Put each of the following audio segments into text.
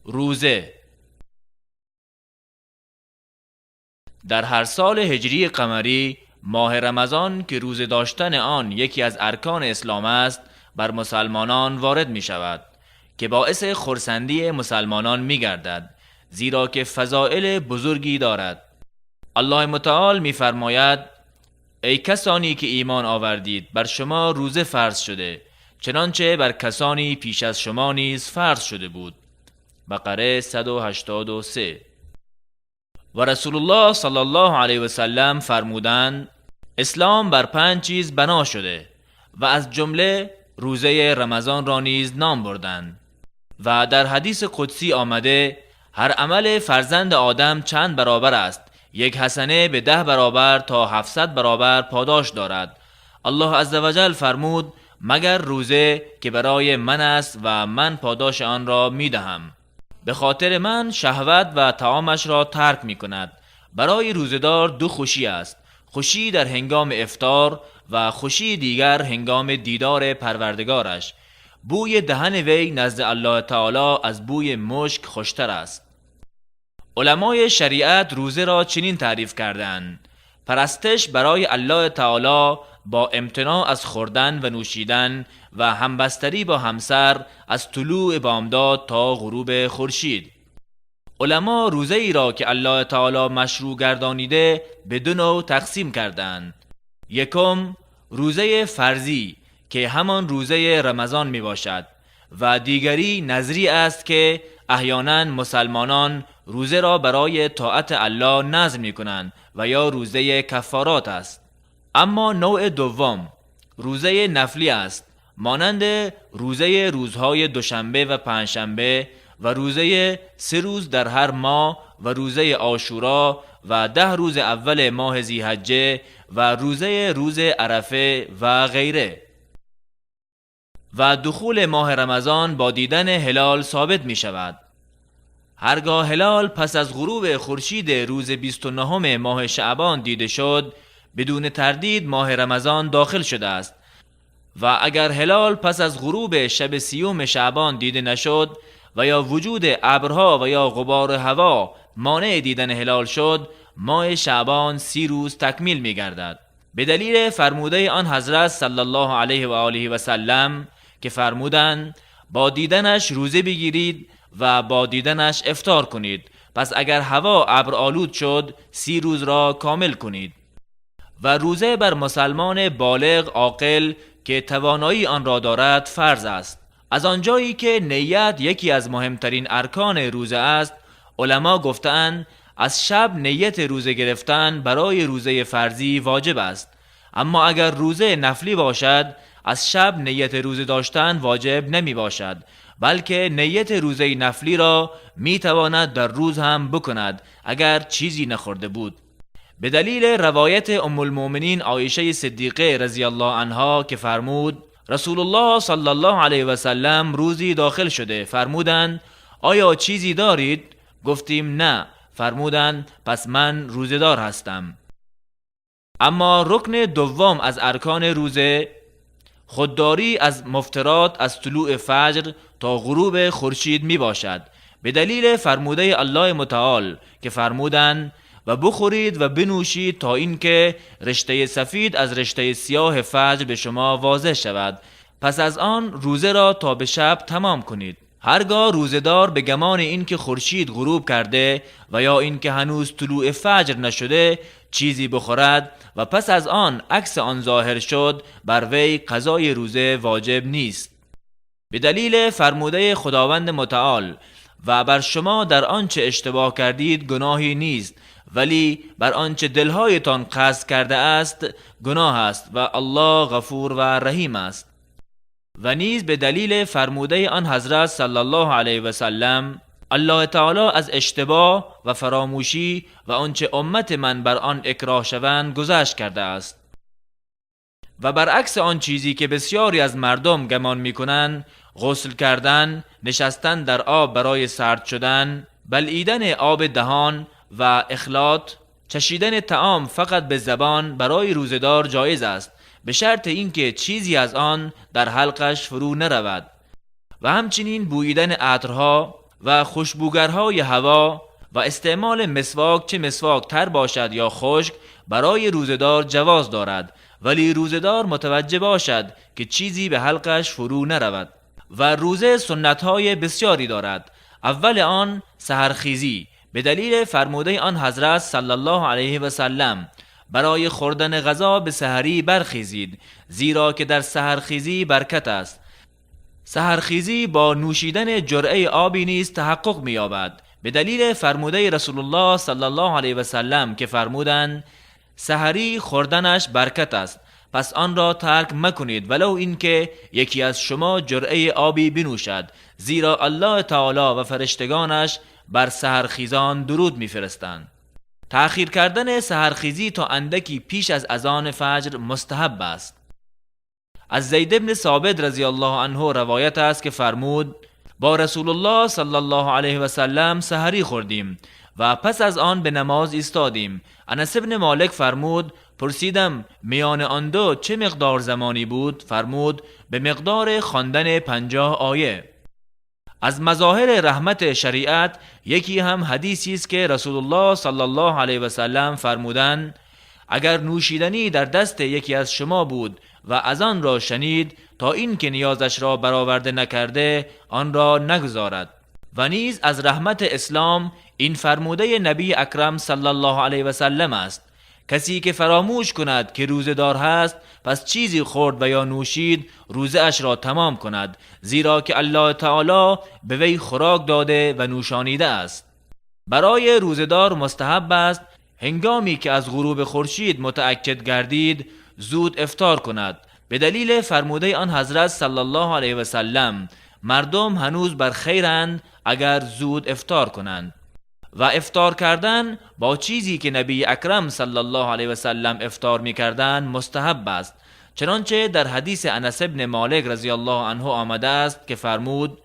روزه در هر سال هجری قمری ماه رمضان که روزه داشتن آن یکی از ارکان اسلام است بر مسلمانان وارد می شود که باعث خرسندی مسلمانان می گردد، زیرا که فضائل بزرگی دارد. الله متعال می فرماید: ای کسانی که ایمان آوردید، بر شما روزه فرض شده چنانچه بر کسانی پیش از شما نیز فرض شده بود. بقره 183. و رسول الله صلی الله علیه و سلم فرمودند: اسلام بر 5 چیز بنا شده و از جمله روزه رمضان را نیز نام بردند. و در حدیث قدسی آمده: هر عمل فرزند آدم چند برابر است؟ 1 حسنه به 10 برابر تا 700 برابر پاداش دارد. الله عزوجل فرمود: مگر روزه که برای من است و من پاداش آن را می دهم. به خاطر من شهوت و طعامش را ترک می کند. برای روزه‌دار 2 خوشی است: خوشی در هنگام افطار و خوشی دیگر هنگام دیدار پروردگارش. بوی دهن وی نزد الله تعالی از بوی مشک خوشتر است. علمای شریعت روزه را چنین تعریف کردند: پرستش برای الله تعالی با امتناع از خوردن و نوشیدن و همبستری با همسر از طلوع بامداد تا غروب خورشید. علما روزه ای را که الله تعالی مشروع گردانیده به 2 نوع تقسیم کردند. 1 روزه فرضی که همان روزه رمضان می باشد و دیگری نذری است که احیانا مسلمانان روزه را برای طاعت الله نذر می کنند و یا روزه کفارات است. اما نوع دوم روزه نفلی است، مانند روزه روزهای دوشنبه و پنجشنبه و روزه 3 روز در هر ماه و روزه عاشورا و 10 روز اول ماه ذی‌حجه و روز عرفه و غیره. و دخول ماه رمضان با دیدن هلال ثابت می شود. هرگاه هلال پس از غروب خورشید روز 29 ماه شعبان دیده شد، بدون تردید ماه رمضان داخل شده است. و اگر هلال پس از غروب شب 30 شعبان دیده نشد و یا وجود ابرها و یا غبار هوا مانع دیدن هلال شد، ماه شعبان 30 روز تکمیل می گردد. به دلیل فرموده آن حضرت صلی الله علیه و آله و سلم که فرمودند: با دیدنش روزه بگیرید و با دیدنش افطار کنید. پس اگر هوا ابر آلود شد 30 روز را کامل کنید. و روزه بر مسلمان بالغ عاقل که توانایی آن را دارد فرض است. از آنجایی که نیت یکی از مهمترین ارکان روزه است، علما گفتند از شب نیت روزه گرفتن برای روزه فرضی واجب است. اما اگر روزه نفلی باشد، از شب نیت روزه داشتن واجب نمی باشد، بلکه نیت روزه نفلی را می تواند در روز هم بکند اگر چیزی نخورده بود. به دلیل روایت ام المؤمنین عایشه صدیقه رضی الله عنها که فرمود: رسول الله صلی الله علیه و سلم روزی داخل شده، فرمودند: آیا چیزی دارید؟ گفتیم نه. فرمودند: پس من روزه‌دار هستم. اما رکن دوم از ارکان روزه خودداری از مفطرات از طلوع فجر تا غروب خورشید می باشد، به دلیل فرموده الله متعال که فرمودند: و بخورید و بنوشید تا اینکه رشته سفید از رشته سیاه فجر به شما واضح شود، پس از آن روزه را تا به شب تمام کنید. هرگاه روزه‌دار به گمان اینکه خورشید غروب کرده و یا اینکه هنوز طلوع فجر نشده چیزی بخورد و پس از آن عکس آن ظاهر شد، بر وی قضای روزه واجب نیست، به دلیل فرموده خداوند متعال: و بر شما در آنچه اشتباه کردید گناهی نیست، ولی بر آنچه دلهایتان قصد کرده است گناه است و الله غفور و رحیم است. و نیز به دلیل فرموده آن حضرت صلی الله علیه و سلم: الله تعالی از اشتباه و فراموشی و آنچه امت من بر آن اکراه شوند گذشت کرده است. و برعکس آن چیزی که بسیاری از مردم گمان می‌کنند، غسل کردن، نشستن در آب برای سرد شدن، بلعیدن آب دهان و اخلاط، چشیدن طعام فقط به زبان برای روزه‌دار جایز است، به شرط اینکه چیزی از آن در حلقش فرو نرود. و همچنین بوییدن عطرها و خوشبوگرهای هوا و استعمال مسواک، چه مسواک تر باشد یا خشک، برای روزه‌دار جواز دارد، ولی روزه‌دار متوجه باشد که چیزی به حلقش فرو نرود. و روزه سنت‌های بسیاری دارد. اول آن سحرخیزی، به دلیل فرموده آن حضرت صلی الله علیه و سلم: برای خوردن غذا به سحری برخیزید، زیرا که در سحرخیزی برکت است. سحرخیزی با نوشیدن جرعه آبی نیز تحقق می‌یابد، به دلیل فرموده رسول الله صلی الله علیه و سلم که فرمودند سحری خوردنش برکت است، پس آن را ترک مکنید ولو اینکه یکی از شما جرعه آبی بنوشد، زیرا الله تعالی و فرشتگانش بر سحرخیزان درود میفرستند. تأخیر کردن سحرخیزی تا اندکی پیش از اذان فجر مستحب است. از زید بن ثابت رضی الله عنه روایت است که فرمود با رسول الله صلی الله علیه و سلم سحری خوردیم و پس از آن به نماز ایستادیم. انس بن مالک فرمود پرسیدم میان آن دو چه مقدار زمانی بود؟ فرمود به مقدار خواندن 50 آیه. از مظاهر رحمت شریعت یکی هم حدیثی است که رسول الله صلی الله علیه و سلم فرمودند اگر نوشیدنی در دست یکی از شما بود و از آن را شنید تا این که نیازش را برآورده نکرده آن را نگذارد. و نیز از رحمت اسلام این فرموده نبی اکرم صلی الله علیه و سلم است کسی که فراموش کند که روزه دار هست پس چیزی خورد و یا نوشید روزه اش را تمام کند، زیرا که الله تعالی به وی خوراک داده و نوشانیده است. برای روزه دار مستحب است هنگامی که از غروب خورشید متأکد گردید زود افطار کند، به دلیل فرموده آن حضرت صلی الله علیه و سلم مردم هنوز بر خیرند اگر زود افطار کنند. و افطار کردن با چیزی که نبی اکرم صلی الله علیه و سلم افطار می‌کردند مستحب است، چنانچه در حدیث انس بن مالک رضی الله عنه آمده است که فرمود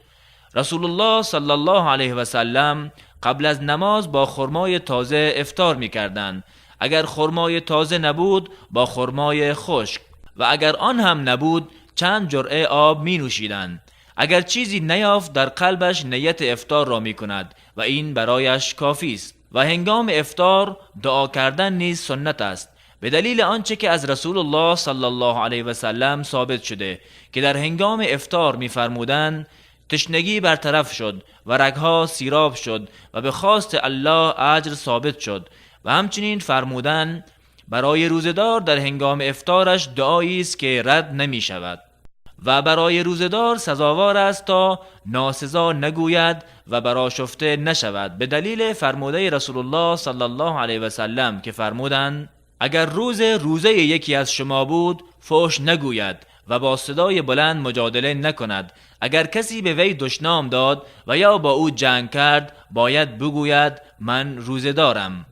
رسول الله صلی الله علیه و سلم قبل از نماز با خرمای تازه افطار می‌کردند، اگر خرمای تازه نبود با خرمای خشک، و اگر آن هم نبود چند جرعه آب می‌نوشیدند. اگر چیزی نیافت در قلبش نیت افطار را می کند و این برایش کافی است. و هنگام افطار دعا کردن نیز سنت است، به دلیل آنچه که از رسول الله صلی الله علیه و سلم ثابت شده که در هنگام افطار می فرمودند تشنگی برطرف شد و رگها سیراب شد و به خواست الله اجر ثابت شد. و همچنین فرمودند برای روزه‌دار در هنگام افطارش دعایی است که رد نمی شود و برای روزه‌دار سزاوار است تا ناسزا نگوید و برآشفته نشود، به دلیل فرموده رسول الله صلی الله علیه و سلم که فرمودند اگر روزه یکی از شما بود فحش نگوید و با صدای بلند مجادله نکند. اگر کسی به وی دشنام داد و یا با او جنگ کرد باید بگوید من روزه دارم.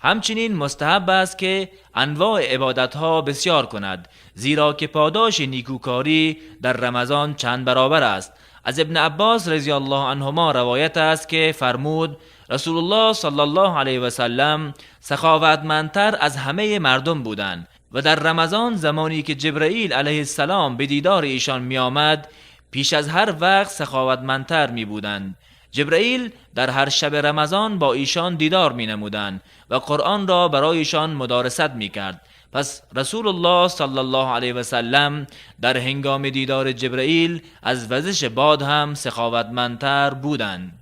همچنین مستحب است که انواع عبادتها بسیار کند، زیرا که پاداش نیکوکاری در رمضان چند برابر است. از ابن عباس رضی الله عنهما روایت است که فرمود رسول الله صلی الله علیه و سلم سخاوتمندتر از همه مردم بودند و در رمضان زمانی که جبرئیل علیه السلام به دیدار ایشان می آمد پیش از هر وقت سخاوتمندتر می بودند. جبرئیل در هر شب رمضان با ایشان دیدار می نمودند و قرآن را برایشان مدارست می کرد. پس رسول الله صلی الله علیه و سلم در هنگام دیدار جبرئیل از وزش باد هم سخاوتمندتر بودند.